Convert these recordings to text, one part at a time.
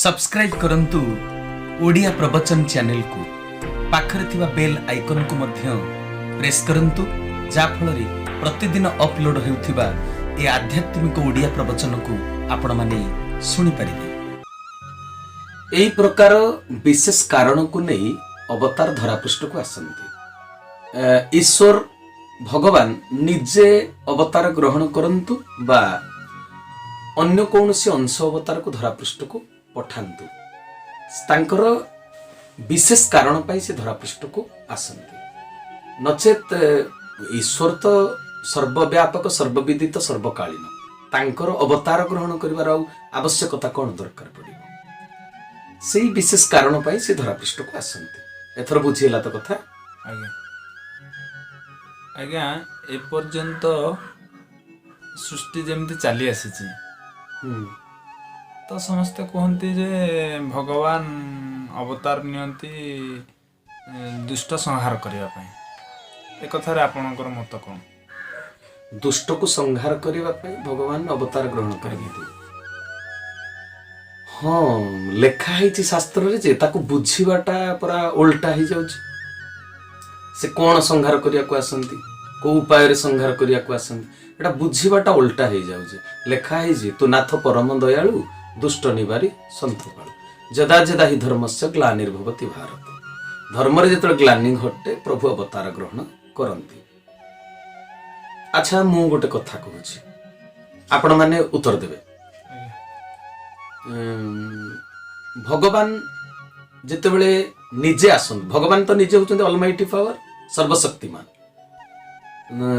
Subscribe करंतु ओडिया प्रवचन channel को पाखरे थिबा बेल आइकन को मध्य प्रेस करंतु जा फଳରେ प्रतिदिन अपलोड हेउथिबा ए आध्यात्मिक ओडिया प्रवचन को आपण माने सुनि परिबे। एही प्रकार विशेष कारण को नहीं अवतार धरापृष्ठ को आसंती। ईश्वर भगवान निजे अवतार ग्रहण करंतु बा अन्य कौनसी अंश अवतार को धरापृष्ठ को पठांतु, तांकर विशेष कारण पाई से धरापृष्ठ को आसंती। नचेत ईश्वर तो सर्वव्यापक सर्वविदित सर्वकालीन, तांकर अवतार ग्रहण करिवार आवश्यकता कौन दरकार पड़िबो, सेही विशेष कारण पाई से धरापृष्ठ को आसंती। एथर बुझिला तो कथा। आज्ञा आज्ञा ए पर्यंत सृष्टि जमती चली आसी तो समस्ते कहते जे भगवान अवतार नियंती दुष्ट संहार करने एक कथार आपणकर मत कौन? दुष्ट को संहार करने भगवान अवतार ग्रहण करेंगे। हाँ, लेखा है शास्त्र रे जे ताको बुझीबाटा परा उल्टा ही जाउची। से कौन संहार करिया को आसंती, को उपाय रे संहार करिया को आसंती, एटा बुझीबाटा उल्टा ही जाउची। लेखा है जे तू नाथ परम दयालु दुष्ट निवारी संतपालु जदा जदा ही धर्मस्य ग्लानिर्भवति भारत। धर्म रे जेतले ग्लानि घटे प्रभु अवतार ग्रहण करंती। अच्छा मु गोटे कथा कहूची, आपण माने उत्तर देबे। भगवान जेतेबेले निजे आसन, भगवान तो निजे होचंते ऑलमाइटी पावर सर्वशक्तिमान।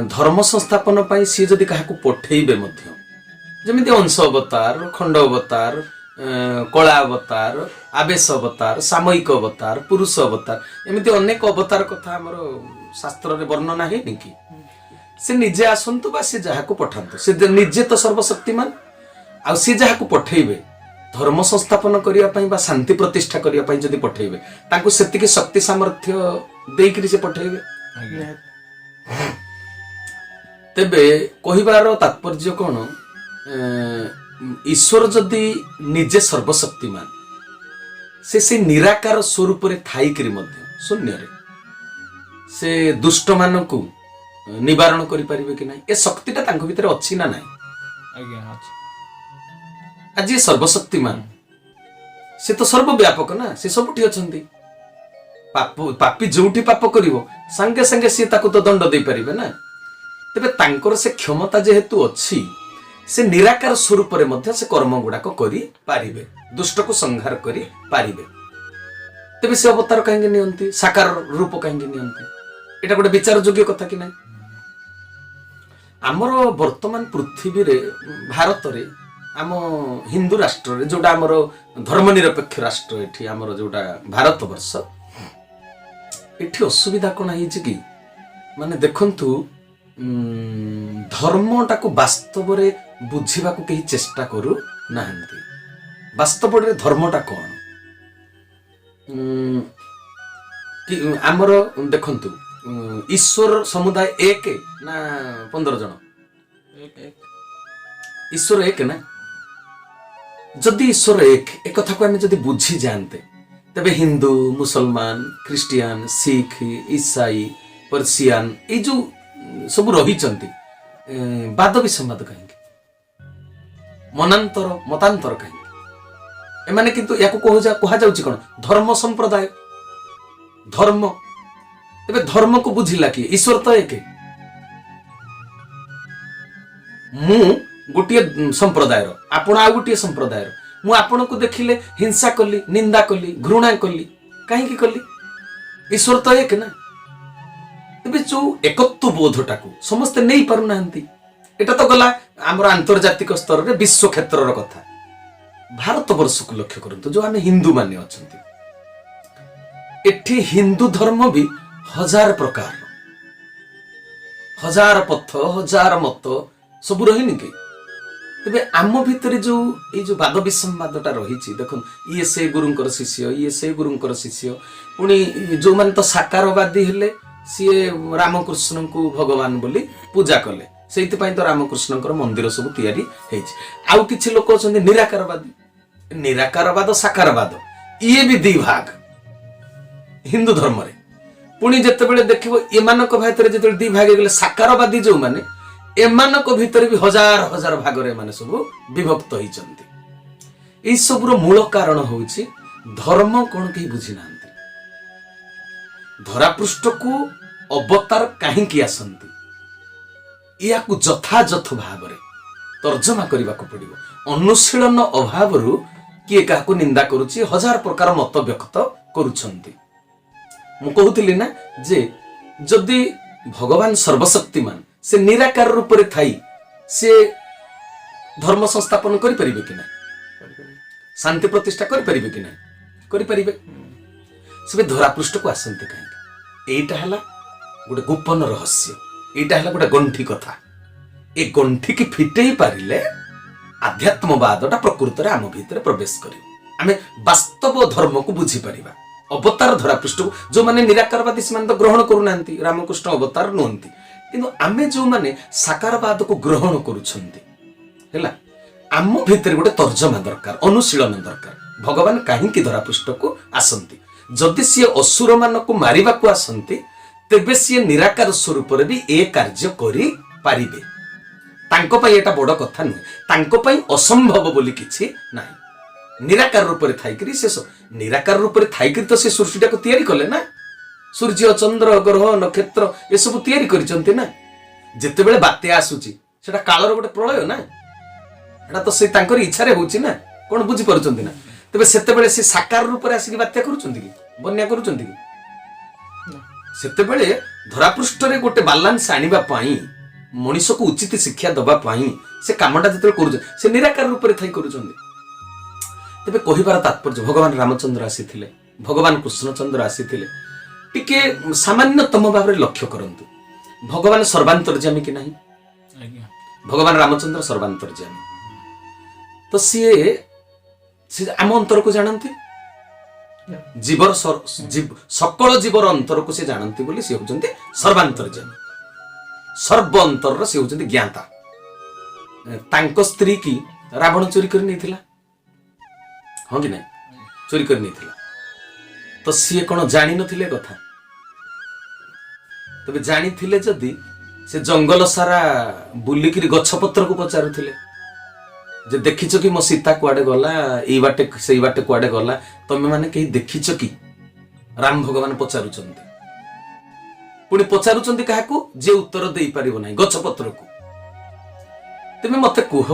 धर्म संस्थापन पाई सी जदि काहाकू पठेइबे मध्य जमिति अंश अवतार, खंड अवतार, कला अवतार, आवेश अवतार, सामयिक अवतार, पुरुष अवतार, एमिति अनेक अवतार कथा हमर शास्त्र रे वर्णना है कि से निजे आसंतु बा से जहाकू पठांतु। से निजे तो सर्वशक्तिमान, आ से जहाकू पठेइबे धर्म संस्थापन करिया पई बा शांति प्रतिष्ठा करिया पई जदि पठेइबे ताकू सेतिके शक्ति सामर्थ्य देइकरी से पठेइबे। तेबे कहिबार तात्पर्य कोन, ईश्वर जदि निजे सर्वशक्तिमान से निराकार स्वरूप रे थाई करी मध्य शून्य रे से दुष्ट मानकू निवारण करि परिबे कि नाही, ए शक्तिटा तांको भितर अछि ना नाही? आज्ञा अछि। आज ये सर्वशक्तिमान से तो सर्वव्यापक ना, से सबुठी अछंती। पापी जोठी पाप करिवो संगे संगे से ताको तो दंड दे परिबे ना। तेबे तांकर से क्षमता जेहेतु अछि, से निराकार स्वरूप रे मध्य से कर्म गुडाक करि पारिबे, दुष्ट को संहार करि पारिबे। तेबे से अवतार काहेंगे नियंती, साकार रूप काहेंगे नियंती? एटा गोटे विचार योग्य कथा कि नाही? हमर वर्तमान पृथ्वी रे भारत रे आम हिंदू राष्ट्र रे जोटा हमर धर्मनिरपेक्ष राष्ट्र एठी हमर जोटा भारत वर्ष, एठी असुविधा कोन हिची कि माने देखंतु धर्मटा को वास्तव रे बुझीबा को केही चेष्टा करू नाहंती। वास्तव रे धर्मटा कोन कि हमर देखंतु ईश्वर समुदाय एक ना 15 जन? ईश्वर एक ना। जदि ईश्वर एक कथा को आमे जदि बुझी जानते, तबे हिंदू, मुसलमान, क्रिश्चियन, सिख, ईसाई, पर्सियान ए जो सब रही वाद विसंवाद कहीं, मनांतर मतांतर कहीं, एमाने किंतु याको कहा जाउची कोन? धर्म संप्रदाय। धर्म एबे धर्म को बुझिला कि ईश्वर तो एक। मु गोटे संप्रदाय, आपण आ गोटे संप्रदाय, मु आपण को देखिले हिंसा कली, निंदा कली, घृणा कली, कहीं कली? ईश्वर तो एक ना। तेबे जो एकत्व बोधटा को समस्ते नहीं पारु नाहंती। एटा तो गला हमर अंतर्जातिक स्तर रे विश्व क्षेत्र रो कथा। भारत वर्ष को लक्ष्य करंतु, जो आमे हिंदू माने अछंती, एठी हिंदू धर्म भी हजार प्रकार, हजार पथ, हजार मत सब रही कि। तेबे आम भितर जो ये जो वाद विसंवादटा रही, देखो ये से गुरुंकर शिष्य, ये से गुरुंकर शिष्य, पुणी जो माने तो साकारवादी हेले सीए रामकृष्ण को भगवान बोली पूजा कले, से तो रामकृष्ण मंदिर सब तैयारी आउ किछि लोक अछंती निराकारवादी, निराकारवाद साकारवाद ये भी दी भाग हिंदू धर्म रे पुणी जितेबाला देखिब एमानक भितर जो दी भाग गले साकारवादी जो माने एमानक भितर भी हजार हजार भाग रे माने सब विभक्त होइचंती। सबुर मूल कारण होउछि धर्म कौन कहीं बुझी ना धरापृष्ठ को अवतार कहीं आसंती या यथायथ भाव तर्जमा करने को पड़ो। अनुशीलन अभाव किए क्या निंदा करुच्ची हजार प्रकार मत व्यक्त करुछंती। मु कहूली ना जे जदि भगवान सर्वशक्तिमान से निराकार रूप में थाई से धर्म संस्थापन करि परिबे कि ना शांति प्रतिष्ठा करि परिबे कि ना करि परिबे से धरापृष्ठ को आसंती कहीं एटा हला गोटे गोपन रहस्य एटा हला गोटे गंठी कथा ए गंठी की फिटेई पारिले आध्यात्मवादटा प्रकृत रे आम भितर प्रवेश करियो आमे वास्तव धर्म को बुझी परिबा। अवतार धरापृष्ठ को जो माने निराकारवादी से तो ग्रहण करूनांती रामकृष्ण अवतार नुहंती किंतु आमे जो माने साकारवाद को ग्रहण करूछंती हैला आम भितर गोटे तर्जमा दरकार अनुशीलन दरकार भगवान कहीं धरापृष्ठ को आसंती जदि सी असुर मान को मारिबा को आसंती तेबे सी निराकार स्वरूप रे भी ए कार्य करि पारिबे तांको पई एटा बड़ कथा नुहे तांको पई असंभव बोली किछि नाही निराकार रूप रे थाई करी से निराकार रूप रे थाई करी तो से सृष्टिटा को तयारी करले ना सूर्य चंद्र ग्रह नक्षत्र ए सब तयारी करिसंती ना जेते बेले बात्या आसुची सेटा कालर गोटे प्रलय ना एटा तो से तांकर इच्छा रे होची ना कोन बुझी परचंती ना तेबे सेते बेले से साकार रूप रे आसी बात्या करूचंती कि बन्या करूचंती कि सेते बेले धरापृष्ठ रे गोटे बैलेंस आनिबा पई मनुष्य को उचित शिक्षा दबा पई से कामटा जते करूछ से निराकार रूप रे थाई करूचंती। तेबे कहिबार तात्पर्य भगवान रामचंद्र आसीथिले भगवान कृष्णचंद्र आसीथिले टिके सामान्यतम भाव लक्ष्य करंतु भगवान सर्वांतर्यामी कि नहीं भगवान रामचंद्र सर्वांतर्यामी तो सी आम अंतर को जानती जीवर सकल जीवर अंतर को से जानती बोली सी होचंती सर्वांतर्यामी सर्व अंतर से होचंती ज्ञाता तांको स्त्री की रावण चोरी कर नहीं थिला हाँ कि नहीं चोरी कर नहीं थिला तो सी कौन जानी नथिले कथा तबे जानी थिले जदी से जंगल सारा बुलिक गछपत्र को पचारुथिले जे देखिछ कि मो सीता कुआडे गला एई बाटे सेई बाटे कुआडे गला तमे माने कहीं देखिछ कि राम भगवान पचारुचंती पुणी पचारुचंती काहाकू जे उत्तर देई परिबो नाही गछपत्र को तमे मते कुह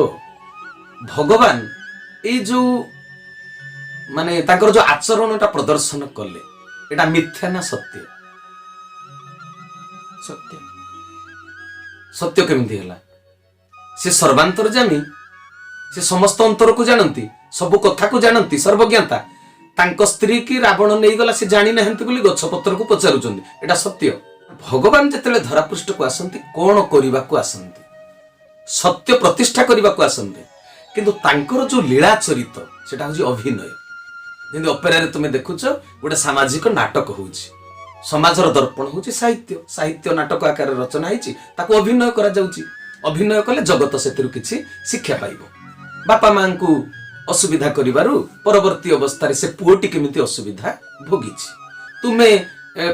भगवान ए जो माने ताकर जो आचरणटा प्रदर्शन कले एटा मिथ्या ना सत्य सत्य सत्य केमिति होला से सर्वांतर्यामी से समस्त अंतर को जानती सब कथा को जानती सर्वज्ञाता तांको स्त्री की रावण नहीं गला से जानी नाहंती बोली गछपत्र को पचारुचंदी एटा सत्य। भगवान जेतेले धरापृष्ठ को आसंती कोन करिबा को आसंती सत्य प्रतिष्ठा करिबा को आसंती किंतु तांकर जो लीला चरित्र सेटा होची अभिनय जेंति ऑपेरा रे तुमे देखुछ गोटे सामाजिक नाटक होउची समाजर दर्पण होउची साहित्य साहित्य नाटक आकार रचना होइची ताको अभिनय करा जाउची अभिनय कले जगत सेतिरु किछि शिक्षा पाइबो बापा मां को असुविधा करिवारु परवर्ती अवस्था रे से पुओटी केमिति असुविधा भोगिछि तुमे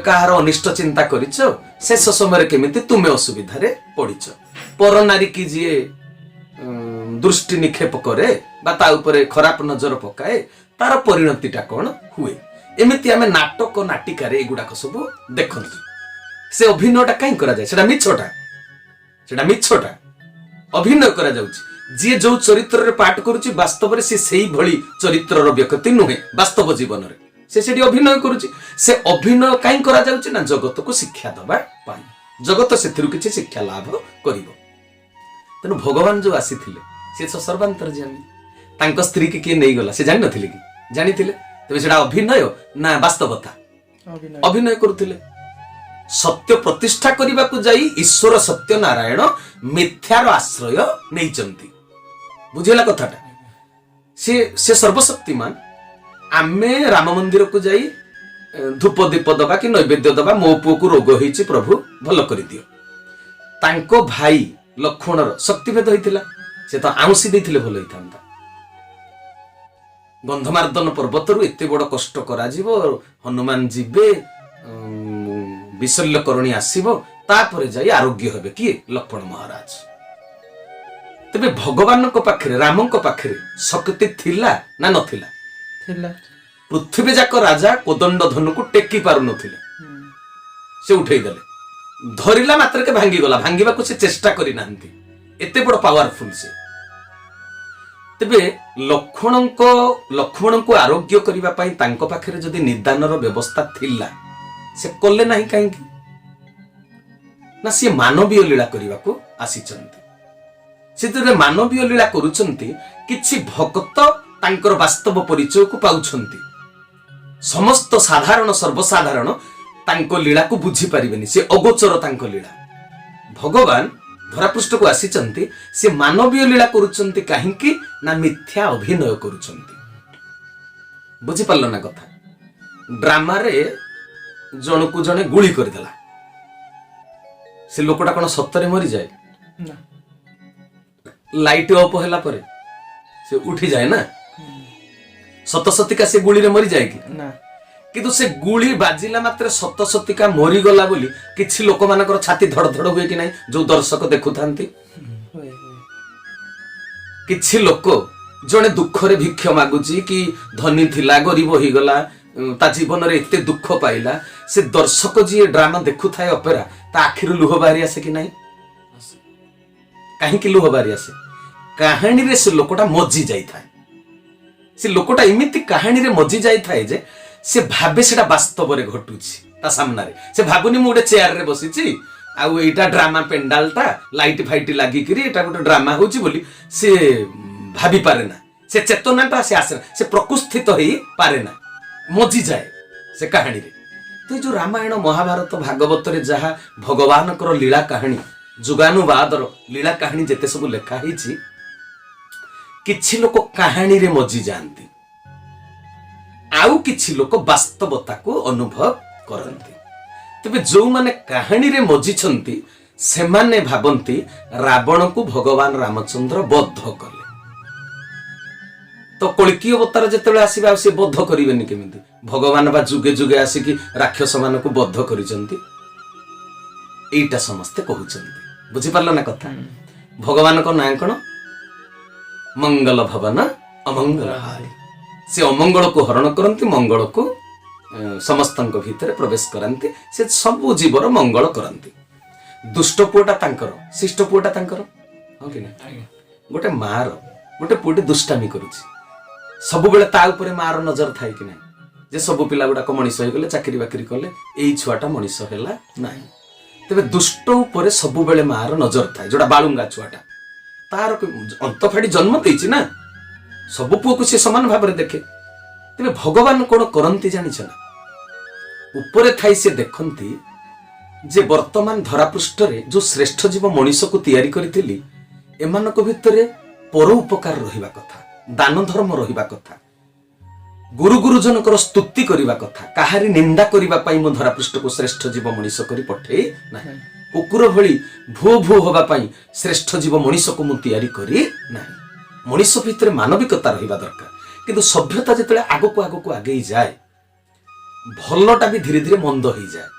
काहार अनिष्ट चिंता करिछ शेष समय केमिति तुमे असुविधा रे पडिछ पर नारी की जिए दृष्टि निक्षेप करे बा ता उपरे खराब नजर पकाए तार परिणतिटा कौन हुए एमिति आमे नाटक नाटिका रे एगुडाक सब देखंतु से अभिनयटा काई करा जाय सेटा मिछटा अभिनय करा जाउची जी जो चरित्र रे पाठ करूची वास्तव रे से सेही भली चरित्र रो व्यक्ति नुहे वास्तव जीवन रे से सेठी अभिनय करूची से अभिनय काई करा जाउची ना जगत को शिक्षा दबा पाई जगत सेथिरु किछि शिक्षा लाभ करिवो तेनु भगवान जो आसीथिले से सर्वांतर्यामी तांको स्त्री की किए नहीं गला से जानि नथिले कि जानि थिले तबे सेटा अभिनय ना वास्तवता अभिनय करूथिले सत्य प्रतिष्ठा करने को जाई ईश्वर सत्य नारायण मिथ्यार आश्रय नहीं बुझेला कथाटा से सर्वशक्तिमान आमे राम मंदिर को जाई धूप दीप दबा कि नैवेद्य दबा मो पुओ को रोग होईची प्रभु भल कर दियो तांको भाई लक्ष्मणर शक्तिभेद होइतिला से तो आउसी देथिले भल होइथांता ଗନ୍ଧମାର୍ଦ୍ଦନ ପର୍ବତରୁ ଏତେ ବଡ଼ କଷ୍ଟ କରାଯିବ, ହନୁମାନ ଯିବେ, ବିଶଲ୍ୟକରଣୀ ଆସିବ, ତାପରେ ଯାଇ ଆରୋଗ୍ୟ ହେବେ କିଏ? ଲକ୍ଷ୍ମଣ ମହାରାଜ। ତେବେ ଭଗବାନଙ୍କ ପାଖରେ, ରାମଙ୍କ ପାଖରେ ଶକ୍ତି ଥିଲା ନା ନଥିଲା? ଥିଲା। ପୃଥିବୀ ଯାକ ରାଜା କୋଦଣ୍ଡ ଧନୁକୁ ଟେକି ପାରୁନଥିଲେ, ସେ ଉଠେଇ ଦେଲେ। ଧରିଲା ମାତ୍ରକେ ଭାଙ୍ଗିଗଲା, ଭାଙ୍ଗିବାକୁ ସେ ଚେଷ୍ଟା କରିନାହାନ୍ତି, ଏତେ ବଡ଼ ପାୱାରଫୁଲ ସେ। ତେବେ ଲକ୍ଷ୍ମଣଙ୍କୁ ଆରୋଗ୍ୟ କରିବା ପାଇଁ ତାଙ୍କ ପାଖରେ ଯଦି ନିଦାନର ବ୍ୟବସ୍ଥା ଥିଲା, ସେ କଲେ ନାହିଁ କାହିଁକି? ନା ସିଏ ମାନବୀୟ ଲୀଳା କରିବାକୁ ଆସିଛନ୍ତି। ସେ ଯେତେବେଳେ ମାନବୀୟ ଲୀଳା କରୁଛନ୍ତି, କିଛି ଭକ୍ତ ତାଙ୍କର ବାସ୍ତବ ପରିଚୟକୁ ପାଉଛନ୍ତି। ସମସ୍ତ ସାଧାରଣ ସର୍ବସାଧାରଣ ତାଙ୍କ ଲୀଳାକୁ ବୁଝିପାରିବେନି, ସେ ଅଗୋଚର ତାଙ୍କ ଲୀଳା। ଭଗବାନ ଧରାପୃଷ୍ଠକୁ ଆସିଛନ୍ତି, ସେ ମାନବୀୟ ଲୀଳା କରୁଛନ୍ତି କାହିଁକି? ନା ମିଥ୍ୟା ଅଭିନୟ କରୁଛନ୍ତି। ବୁଝିପାରିଲ ନା କଥା? ଡ୍ରାମାରେ ଜଣକୁ ଜଣେ ଗୁଳି କରିଦେଲା, ସେ ଲୋକଟା କଣ ସତରେ ମରିଯାଏ? ନା। ଲାଇଟ୍ ଅଫ୍ ହେଲା ପରେ ସେ ଉଠିଯାଏ ନା? ସତସତିକା ସେ ଗୁଳିରେ ମରିଯାଏ କି? ନା। କିନ୍ତୁ ସେ ଗୁଳି ବାଜିଲା ମାତ୍ରେ ସତସତିକା ମରିଗଲା ବୋଲି କିଛି ଲୋକମାନଙ୍କର ଛାତି ଧଡ଼ ଧଡ଼ ହୁଏ କି ନାହିଁ, ଯୋଉ ଦର୍ଶକ ଦେଖୁଥାନ୍ତି? କିଛି ଲୋକ, ଜଣେ ଦୁଃଖରେ ଭିକ୍ଷ ମାଗୁଛି କି ଧନୀ ଥିଲା ଗରିବ ହେଇଗଲା, ତା ଜୀବନରେ ଏତେ ଦୁଃଖ ପାଇଲା, ସେ ଦର୍ଶକ ଯିଏ ଡ୍ରାମା ଦେଖୁଥାଏ ଅପେରା, ତା ଆଖିରୁ ଲୁହ ବାହାରି ଆସେ କି ନାହିଁ? କାହିଁକି ଲୁହ ବାହାରି ଆସେ? କାହାଣୀରେ ସେ ଲୋକଟା ମଜି ଯାଇଥାଏ। ସେ ଲୋକଟା ଏମିତି କାହାଣୀରେ ମଜି ଯାଇଥାଏ ଯେ ସେ ଭାବେ ସେଟା ବାସ୍ତବରେ ଘଟୁଛି ତା ସାମ୍ନାରେ। ସେ ଭାବୁନି ମୁଁ ଗୋଟେ ଚେୟାରରେ ବସିଛି ଆଉ ଏଇଟା ଡ୍ରାମା ପେଣ୍ଡାଲଟା, ଲାଇଟ୍ ଫାଇଟ୍ ଲାଗିକିରି ଏଇଟା ଗୋଟେ ଡ୍ରାମା ହଉଛି ବୋଲି ସେ ଭାବି ପାରେ ନା। ସେ ଚେତନାଟା ସେ ଆସେ ନା, ସେ ପ୍ରକୁଷ୍ଠିତ ହେଇ ପାରେ ନା, ମଜିଯାଏ ସେ କାହାଣୀରେ। ତ ଏଇ ଯୋଉ ରାମାୟଣ ମହାଭାରତ ଭାଗବତରେ ଯାହା ଭଗବାନଙ୍କର ଲୀଳା କାହାଣୀ, ଯୁଗାନୁବାଦର ଲୀଳା କାହାଣୀ ଯେତେ ସବୁ ଲେଖା ହେଇଛି, କିଛି ଲୋକ କାହାଣୀରେ ମଜି ଯାଆନ୍ତି, ଆଉ କିଛି ଲୋକ ବାସ୍ତବତାକୁ ଅନୁଭବ କରନ୍ତି। ତେବେ ଯୋଉମାନେ କାହାଣୀରେ ମଜିଛନ୍ତି, ସେମାନେ ଭାବନ୍ତି ରାବଣକୁ ଭଗବାନ ରାମଚନ୍ଦ୍ର ବଦ୍ଧ କଲେ। ତ କଳ୍କି ଅବତାର ଯେତେବେଳେ ଆସିବେ, ଆଉ ସେ ବଦ୍ଧ କରିବେନି କେମିତି? ଭଗବାନ ବା ଯୁଗେ ଯୁଗେ ଆସିକି ରାକ୍ଷସ ମାନଙ୍କୁ ବଦ୍ଧ କରିଛନ୍ତି, ଏଇଟା ସମସ୍ତେ କହୁଛନ୍ତି। ବୁଝିପାରିଲ ନା କଥା? ଭଗବାନଙ୍କ ନାଁ କଣ? ମଙ୍ଗଳ ଭବନ ଅମଙ୍ଗଳ ହାରି। ସେ ଅମଙ୍ଗଳକୁ ହରଣ କରନ୍ତି, ମଙ୍ଗଳକୁ ସମସ୍ତଙ୍କ ଭିତରେ ପ୍ରବେଶ କରାନ୍ତି, ସେ ସବୁ ଜୀବର ମଙ୍ଗଳ କରନ୍ତି। ଦୁଷ୍ଟ ପୁଅଟା ତାଙ୍କର, ଶିଷ୍ଟ ପୁଅଟା ତାଙ୍କର, ହଁ କି ନା? ଗୋଟେ ମାର ଗୋଟେ ପୁଅଟି ଦୁଷ୍ଟାମି କରୁଛି, ସବୁବେଳେ ତା ଉପରେ ମାର ନଜର ଥାଏ କି ନାହିଁ? ଯେ ସବୁ ପିଲା ଗୁଡାକ ମଣିଷ ହେଇଗଲେ, ଚାକିରି ବାକିରି କଲେ, ଏଇ ଛୁଆଟା ମଣିଷ ହେଲା ନାହିଁ। ତେବେ ଦୁଷ୍ଟ ଉପରେ ସବୁବେଳେ ମାର ନଜର ଥାଏ, ଯୋଉଟା ବାଳୁଙ୍ଗା ଛୁଆଟା, ତାର ଅନ୍ତ ଫାଡି ଜନ୍ମ ଦେଇଛି ନା, ସବୁ ପୁଅକୁ ସେ ସମାନ ଭାବରେ ଦେଖେ। ତେବେ ଭଗବାନ କଣ କରନ୍ତି ଜାଣିଛ ନା? ଉପରେ ଥାଇ ସେ ଦେଖନ୍ତି ଯେ ବର୍ତ୍ତମାନ ଧରାପୃଷ୍ଠରେ ଯୋଉ ଶ୍ରେଷ୍ଠ ଜୀବ ମଣିଷକୁ ତିଆରି କରିଥିଲି, ଏମାନଙ୍କ ଭିତରେ ପର ଉପକାର ରହିବା କଥା, ଦାନ ଧର୍ମ ରହିବା କଥା, ଗୁରୁ ଗୁରୁଜନଙ୍କର ସ୍ତୁତି କରିବା କଥା, କାହାରି ନିନ୍ଦା କରିବା ପାଇଁ ମୁଁ ଧରାପୃଷ୍ଠକୁ ଶ୍ରେଷ୍ଠ ଜୀବ ମଣିଷ କରି ପଠେଇ ନାହିଁ। କୁକୁର ଭଳି ଭୂ ଭୂ ହେବା ପାଇଁ ଶ୍ରେଷ୍ଠ ଜୀବ ମଣିଷକୁ ମୁଁ ତିଆରି କରି ନାହିଁ। ମଣିଷ ଭିତରେ ମାନବିକତା ରହିବା ଦରକାର। କିନ୍ତୁ ସଭ୍ୟତା ଯେତେବେଳେ ଆଗକୁ ଆଗକୁ ଆଗେଇ ଯାଏ, ଭଲଟା ବି ଧୀରେ ଧୀରେ ମନ୍ଦ ହେଇଯାଏ।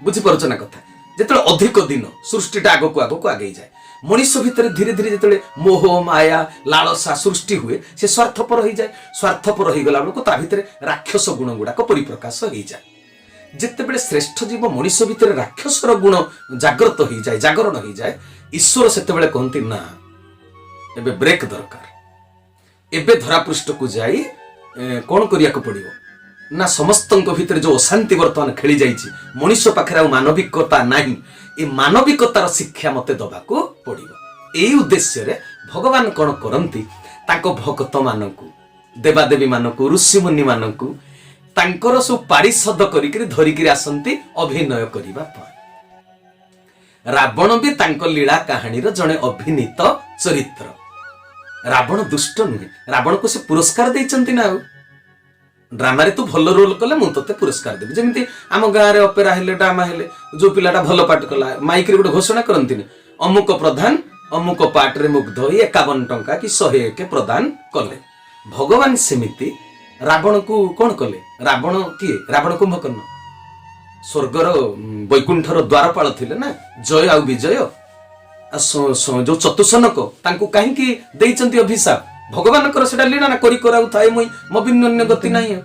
ବୁଝିପାରୁଛ ନା କଥା? ଯେତେବେଳେ ଅଧିକ ଦିନ ସୃଷ୍ଟିଟା ଆଗକୁ ଆଗକୁ ଆଗେଇ ଯାଏ, ମଣିଷ ଭିତରେ ଧୀରେ ଧୀରେ ଯେତେବେଳେ ମୋହ ମାୟା ଲାଳସା ସୃଷ୍ଟି ହୁଏ, ସେ ସ୍ୱାର୍ଥପର ହେଇଯାଏ। ସ୍ୱାର୍ଥପର ହେଇଗଲା ବେଳକୁ ତା ଭିତରେ ରାକ୍ଷସ ଗୁଣ ଗୁଡାକ ପରିପ୍ରକାଶ ହେଇଯାଏ। ଯେତେବେଳେ ଶ୍ରେଷ୍ଠ ଜୀବ ମଣିଷ ଭିତରେ ରାକ୍ଷସର ଗୁଣ ଜାଗ୍ରତ ହେଇଯାଏ, ଜାଗରଣ ହେଇଯାଏ, ଈଶ୍ୱର ସେତେବେଳେ କହନ୍ତି ନା, ଏବେ ବ୍ରେକ୍ ଦରକାର। ଏବେ ଧରାପୃଷ୍ଠକୁ ଯାଇ କଣ କରିବାକୁ ପଡିବ ନା, ସମସ୍ତଙ୍କ ଭିତରେ ଯୋଉ ଅଶାନ୍ତି ବର୍ତ୍ତମାନ ଖେଳି ଯାଇଛି, ମଣିଷ ପାଖରେ ଆଉ ମାନବିକତା ନାହିଁ, ଏ ମାନବିକତାର ଶିକ୍ଷା ମତେ ଦବାକୁ ପଡିବ। ଏଇ ଉଦ୍ଦେଶ୍ୟରେ ଭଗବାନ କଣ କରନ୍ତି, ତାଙ୍କ ଭକ୍ତ ମାନଙ୍କୁ, ଦେବାଦେବୀ ମାନଙ୍କୁ, ଋଷିମୁନି ମାନଙ୍କୁ ତାଙ୍କର ସବୁ ପାରିଷଦ କରିକି ଧରିକିରି ଆସନ୍ତି ଅଭିନୟ କରିବା ପାଇଁ। ରାବଣ ବି ତାଙ୍କ ଲୀଳା କାହାଣୀର ଜଣେ ଅଭିନୀତ ଚରିତ୍ର। ରାବଣ ଦୁଷ୍ଟ ନୁହେଁ, ରାବଣକୁ ସେ ପୁରସ୍କାର ଦେଇଛନ୍ତି ନା, ଆଉ ଡ୍ରାମାରେ ତୁ ଭଲ ରୋଲ କଲେ ମୁଁ ତତେ ପୁରସ୍କାର ଦେବି। ଯେମିତି ଆମ ଗାଁରେ ଅପେରା ହେଲେ, ଡ୍ରାମା ହେଲେ, ଯୋଉ ପିଲାଟା ଭଲ ପାଠ କଲା, ମାଇକରେ ଗୋଟେ ଘୋଷଣା କରନ୍ତିନି, ଅମୁକ ପ୍ରଧାନ ଅମୁକ ପାଠରେ ମୁଗ୍ଧ ହୋଇ 51 ଟଙ୍କା କି 101 ପ୍ରଦାନ କଲେ। भगवान सेमिति रावण को कौन कले रावण किए रावण कुंभकर्ण स्वर्गर वैकुंठर द्वारपाल थिले ना जय आ विजय जो चतुसनक तांको कहीं देइचंती अभिशाप भगवान सेटा लीला ना करी कराउ थाए मुई मबिन्य गति नाही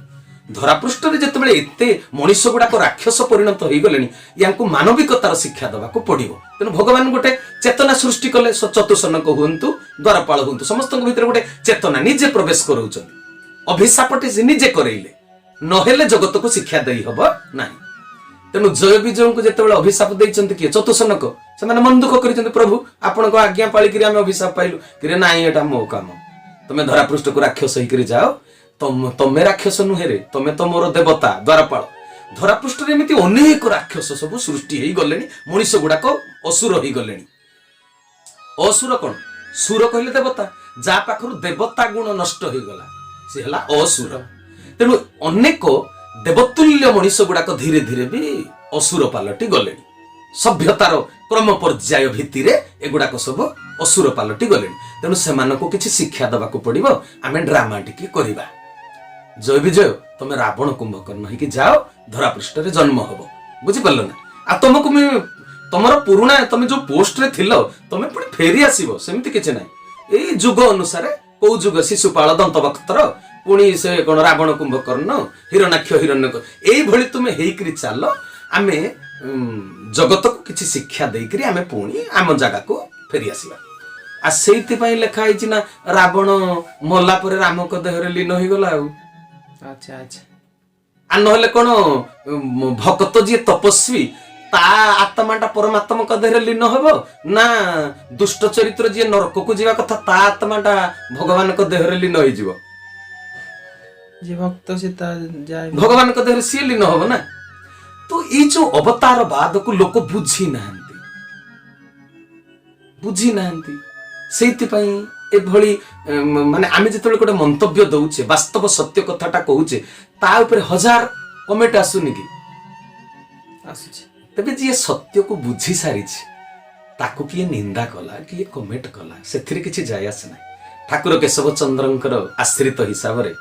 धरापृष्ठ रे जेतेबेले एते मनुष्य गुडाक राक्षस परिणत होई गलेनी यांकु मानविकतार शिक्षा दबाको पड़िबो तेनु भगवान गोटे चेतना सृष्टि कले चतुसनक हुंतु द्वारपाल हुंतु समस्त भीतर गोटे चेतना निजे प्रवेश करउछन अभिशापटे से निजे करैले नहेले जगत को शिक्षा देई हबो नाही तेणु जय विजय को जिते अभिशाप देते किए चतुसनक से मन दुख कर प्रभु आपण को आज्ञा पालिक आम अभिशाप पाइलु कि ना एटा मो काम तुम्हें धरापृष्ठ को राक्षस होकर जाओ तमे राक्षस नुहे रे तमे तो मोर देवता द्वारपाल धरापृष्ठ एमती अनेक राक्षस सब सृष्टि हो गले मनीष गुड़ाक असुर हो गले असुर कौन सुर कहले देवता जा पाखर देवता गुण नष्ट हो गला सी हला असुर तेणु अनेक देवतुल्य मनीष गुड़ाक धीरे धीरे भी असुर पालटी गले सभ्यतार क्रम पर्याय भित्तिरे एगुड़ाक सब असुर पालटी गले तेणु से किसी शिक्षा दबाक पड़ो आम ड्रामा टी करवा जय विजय तुम्हें रावण कुंभकर्ण होगी जाओ धरापृष्ठ रे जन्म हम बुझिपार ना आ तुमको तुमर पुराणा तुम जो पोस्ट रे थिलो तुम पुणी फेरी आसब सेमती किसी ना यही जुग अनुसार कौ जुग शिशुपाल दंतवक्त्र पुणी से कौन रावण कुंभकर्ण हिरणाक्ष हिरण्यक यही तुम हेकरी चल आम जगत को किसी शिक्षा देकर आम पुणी आम जगह को फेरी आसवा आ से लिखाई ना रावण मला पर राम को देहरे लीन हो गला अच्छा अच्छा आ नहले कौन भक्त जी तपस्वी ता आत्माटा परमात्मा का देहरे लीन हब ना दुष्ट चरित्र जी नरक को जीवा कथा ता आत्माटा भगवान को देहरे लीन हो जीव जे भक्त से जाए भगवान को देहरे सी लीन हब ना तो ये जो अवतार बाद को लोक बुझी नांती एभली माने आमे जेतबेले गोटे मंतव्य दउछे वास्तव सत्य कथाटा कहूचे ता ऊपर हजार कमेंट आसुनी कि आसुचे तबे जे सत्य को बुझी सारी ताकू किए निंदा कला किए कमेंट कला सेथिरे किछि जाय आसे ना ठाकुर केशव चंद्रंकर आश्रित हिसाब रे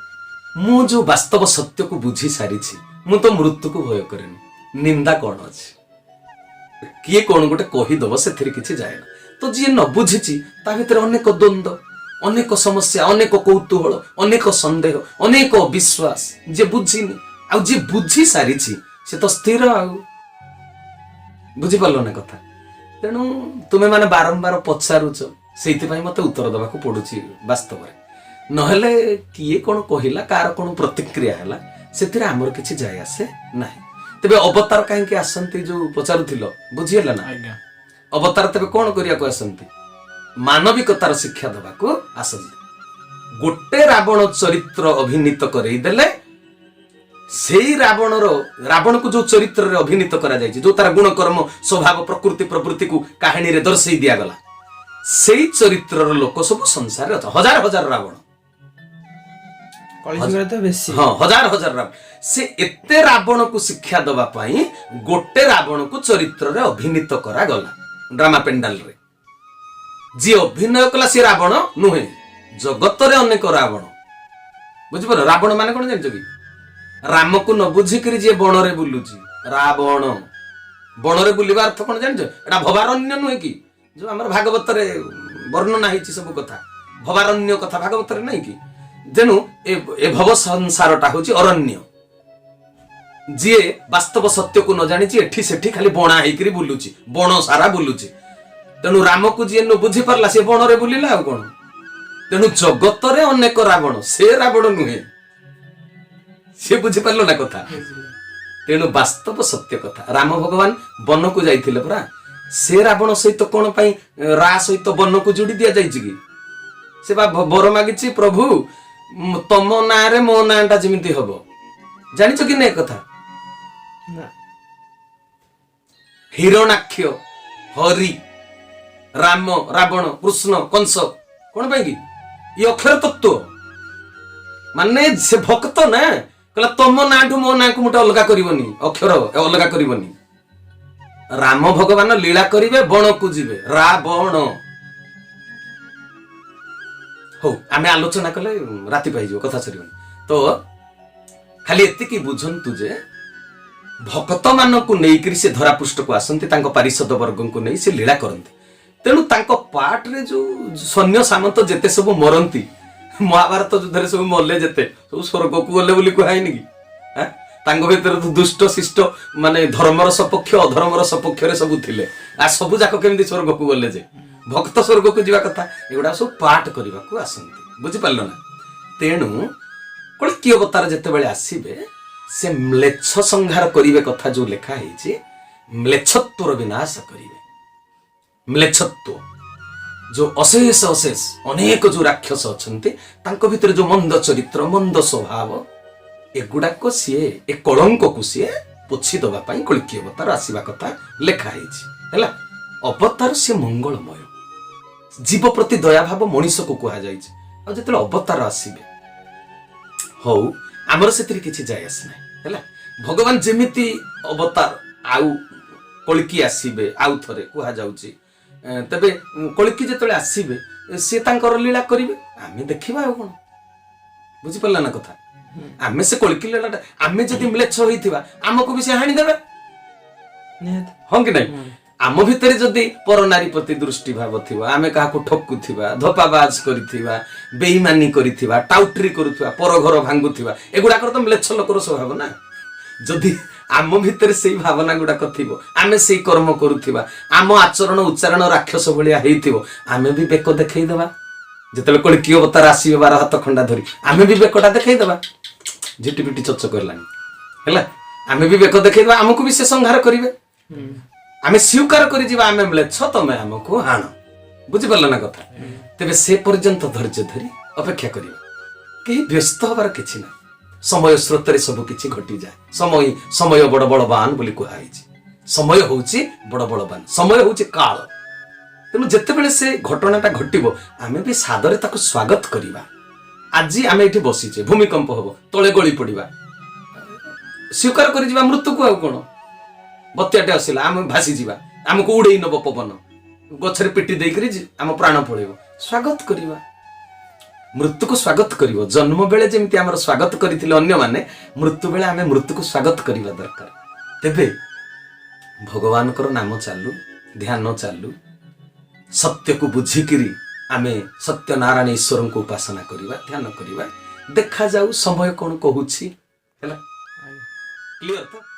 मु जो वास्तव सत्य को बुझी सारी मु तो मृत्यु को भय करेनी निंदा कौन अच्छे किए कौन गोटे कहीदब से किसी जाए ना तो जी न बुझी ता भीतर अनेक द्वंद्व अनेक समस्या अनेक कौतूहल अनेक सन्देह अनेक विश्वास जे बुझीनी आ जे बुझी सारी से तो स्थिर बुझिपार ना कथा तेणु तुम्हें माने बारंबार पचारुच से मत उत्तर देवाक पड़ुची वास्तव में नहेले किए कौन कहला कार कौन प्रतिक्रिया है से आमर किसी जाए आसे ना तेरे अवतार कहीं आसती जो पचारुल बुझीगला ना अवतार तेरे कौन करने को आसती मानविकतार शिक्षा देवाक आसती गोटे रावण चरित्र अभिनीत करईदेले से रावण को जो चरित्र रे अभिनीत करा जायछि जो तार गुण कर्म स्वभाव प्रकृति प्रवृत्ति को कहानी रे दर्शाई दिया गला से चरित्र लोक सब संसार रे हजार हजार रावण हाँ हजार हजार रावण से एते रावण को शिक्षा दवा पाई गोटे रावण को चरित्र रे अभिनीत करा गला ड्रामा पेंडाल रे जी अभिनय कला से रावण नुहे जगत रे अनेक रावण बुझिपार रावण माने कोन जानछ कि राम को न बुझिक जी बण रे बुलुची रावण बण रे बुलिबार अर्थ कोन जानछ एटा भवारण्य नुहे कि जो हमर भागवत रे वर्णना हिची सब कथा भवारण्य कथा भागवत रे नै कि जेनु ए भव संसारटा होची अरण्य जी वास्तव सत्य को न जानी एठी सेठी खाली बणा हेकरी बुलुची बण सारा बुलुची तेणु राम को जी न बुझी पारला से बण रे बुलिला आ कोन तेणु जगत रे अनेक रावण से रावण नुहे से बुझी पारलो ना कथा तेणु वास्तव सत्य कथा राम भगवान वन को जाइथिले परा से रावण सहित कौन पाई रा सहित वन को जोड़ी दिया जाइछि कि से बा बर मागिछि प्रभु तम ना रे मो नाटा जेमिति हबो जानिछ कि नै कथा ना हिरणाक्ष हरि राम रावण कृष्ण कंस कौन पाई कि ये अक्षर तत्व माने से भक्त ना कहला तम नाठू मो ना को मुटा अलगा करबनी अक्षर अलगा करबनी राम भगवान लीला करिवे बण को जीवे रावण ହଉ ଆମେ ଆଲୋଚନା କଲେ ରାତି ପାଇଯିବ କଥା ସରିବନି ତ ଖାଲି ଏତିକି ବୁଝନ୍ତୁ ଯେ ଭକ୍ତ ମାନଙ୍କୁ ନେଇକରି ସେ ଧରାପୃଷ୍ଠକୁ ଆସନ୍ତି ତାଙ୍କ ପାରିଷଦ ବର୍ଗଙ୍କୁ ନେଇ ସେ ଲୀଳା କରନ୍ତି ତେଣୁ ତାଙ୍କ ପାଠରେ ଯୋଉ ସୈନ୍ୟ ସାମନ୍ତ ଯେତେ ସବୁ ମରନ୍ତି ମହାଭାରତ ଯୁଦ୍ଧରେ ସବୁ ମଲେ ଯେତେ ସବୁ ସ୍ୱର୍ଗକୁ ଗଲେ ବୋଲି କୁହାହେଇନି କି ତାଙ୍କ ଭିତରେ ଦୁଷ୍ଟ ଶିଷ୍ଟ ମାନେ ଧର୍ମର ସପକ୍ଷ ଅଧର୍ମର ସପକ୍ଷରେ ସବୁ ଥିଲେ ଆଉ ସବୁ ଯାକ କେମିତି ସ୍ୱର୍ଗକୁ ଗଲେ ଯେ ଭକ୍ତ ସ୍ୱର୍ଗକୁ ଯିବା କଥା ଏଗୁଡା ସବୁ ପାଠ କରିବାକୁ ଆସନ୍ତି ବୁଝିପାରିଲ ନା ତେଣୁ କଳ୍କୀ ଅବତାର ଯେତେବେଳେ ଆସିବେ ସେ ମ୍ଲେଚ୍ଛ ସଂହାର କରିବେ କଥା ଯୋଉ ଲେଖା ହେଇଛି ମ୍ଲେଚ୍ଛତ୍ୱର ବିନାଶ କରିବେ ମ୍ଲେଚ୍ଛତ୍ୱ ଯୋଉ ଅଶେଷ ଅନେକ ଯୋଉ ରାକ୍ଷସ ଅଛନ୍ତି ତାଙ୍କ ଭିତରେ ଯୋଉ ମନ୍ଦ ଚରିତ୍ର ମନ୍ଦ ସ୍ୱଭାବ ଏଗୁଡାକ ସିଏ ଏ କଳଙ୍କକୁ ସିଏ ପୋଛି ଦବା ପାଇଁ କଳ୍କୀ ଅବତାର ଆସିବା କଥା ଲେଖା ହେଇଛି ହେଲା ଅବତାର ସିଏ ମଙ୍ଗଳମୟ ଜୀବ ପ୍ରତି ଦୟାଭାବ ମଣିଷକୁ କୁହାଯାଇଛି ଆଉ ଯେତେବେଳେ ଅବତାର ଆସିବେ ହଉ ଆମର ସେଥିରେ କିଛି ଯାଏ ଆସେ ନାହିଁ ହେଲା ଭଗବାନ ଯେମିତି ଅବତାର ଆଉ କଳ୍କୀ ଆସିବେ ଆଉ ଥରେ କୁହାଯାଉଛି ତେବେ କଳ୍କୀ ଯେତେବେଳେ ଆସିବେ ସିଏ ତାଙ୍କର ଲୀଳା କରିବେ ଆମେ ଦେଖିବା ଆଉ କଣ ବୁଝିପାରିଲା ନା କଥା ଆମେ ସେ କଳ୍କୀ ଲୀଳାଟା ଆମେ ଯଦି ମ୍ଲେଚ୍ଛ ହେଇଥିବା ଆମକୁ ବି ସେ ହାଣିଦେବେ ହଁ କି ନାଇଁ ଆମ ଭିତରେ ଯଦି ପର ନାରୀ ପ୍ରତି ଦୃଷ୍ଟି ଭାବ ଥିବ ଆମେ କାହାକୁ ଠକୁଥିବା ଧୋପାବାଜ କରିଥିବା ବେଇମାନି କରିଥିବା ଟାଉଟରି କରୁଥିବା ପର ଘର ଭାଙ୍ଗୁଥିବା ଏଗୁଡାକର ତ ମ୍ଲେଚ୍ଛ ଲୋକର ସ୍ୱଭାବ ନା ଯଦି ଆମ ଭିତରେ ସେଇ ଭାବନା ଗୁଡାକ ଥିବ ଆମେ ସେଇ କର୍ମ କରୁଥିବା ଆମ ଆଚରଣ ଉଚ୍ଚାରଣ ରାକ୍ଷସ ଭଳିଆ ହେଇଥିବ ଆମେ ବି ବେକ ଦେଖେଇଦବା ଯେତେବେଳେ କଳ୍କୀ ଅବତାର ଆସିବେ 12 ହାତ ଖଣ୍ଡା ଧରି ଆମେ ବି ବେକଟା ଦେଖେଇଦବା ଝିଟି ପିଟି ଚଚ କରିଲାନି ହେଲା ଆମେ ବି ବେକ ଦେଖେଇଦବା ଆମକୁ ବି ସେ ସଂହାର କରିବେ ଆମେ ସ୍ୱୀକାର କରିଯିବା ଆମେ ମ୍ଲେଚ୍ଛ ତମେ ଆମକୁ ହାଣ ବୁଝିପାରିଲ ନା କଥା ତେବେ ସେ ପର୍ଯ୍ୟନ୍ତ ଧୈର୍ଯ୍ୟ ଧରି ଅପେକ୍ଷା କରିବା କେହି ବ୍ୟସ୍ତ ହବାର କିଛି ନାହିଁ ସମୟ ସ୍ରୋତରେ ସବୁ କିଛି ଘଟିଯାଏ ସମୟ ବଡ ବଳବାନ ବୋଲି କୁହାଯାଇଛି ସମୟ ହଉଛି ବଡ ବଳବାନ ସମୟ ହଉଛି କାଳ ତେଣୁ ଯେତେବେଳେ ସେ ଘଟଣାଟା ଘଟିବ ଆମେ ବି ସାଦରେ ତାକୁ ସ୍ୱାଗତ କରିବା ଆଜି ଆମେ ଏଠି ବସିଛେ ଭୂମିକମ୍ପ ହବ ତଳେ ଗଳି ପଡିବା ସ୍ୱୀକାର କରିଯିବା ମୃତ୍ୟୁକୁ ଆଉ କଣ ବତ୍ୟାଟେ ଆସିଲା ଆମେ ଭାସିଯିବା ଆମକୁ ଉଡେଇ ନବ ପବନ ଗଛରେ ପିଟି ଦେଇକରି ଆମ ପ୍ରାଣ ପଳେଇବ ସ୍ୱାଗତ କରିବା ମୃତ୍ୟୁକୁ ସ୍ୱାଗତ କରିବ ଜନ୍ମ ବେଳେ ଯେମିତି ଆମର ସ୍ୱାଗତ କରିଥିଲେ ଅନ୍ୟମାନେ ମୃତ୍ୟୁ ବେଳେ ଆମେ ମୃତ୍ୟୁକୁ ସ୍ୱାଗତ କରିବା ଦରକାର ତେବେ ଭଗବାନଙ୍କର ନାମ ଚାଲୁ ଧ୍ୟାନ ଚାଲୁ ସତ୍ୟକୁ ବୁଝିକିରି ଆମେ ସତ୍ୟନାରାୟଣ ଈଶ୍ୱରଙ୍କୁ ଉପାସନା କରିବା ଧ୍ୟାନ କରିବା ଦେଖାଯାଉ ସମୟ କଣ କହୁଛି ହେଲା କ୍ଲିୟର ତ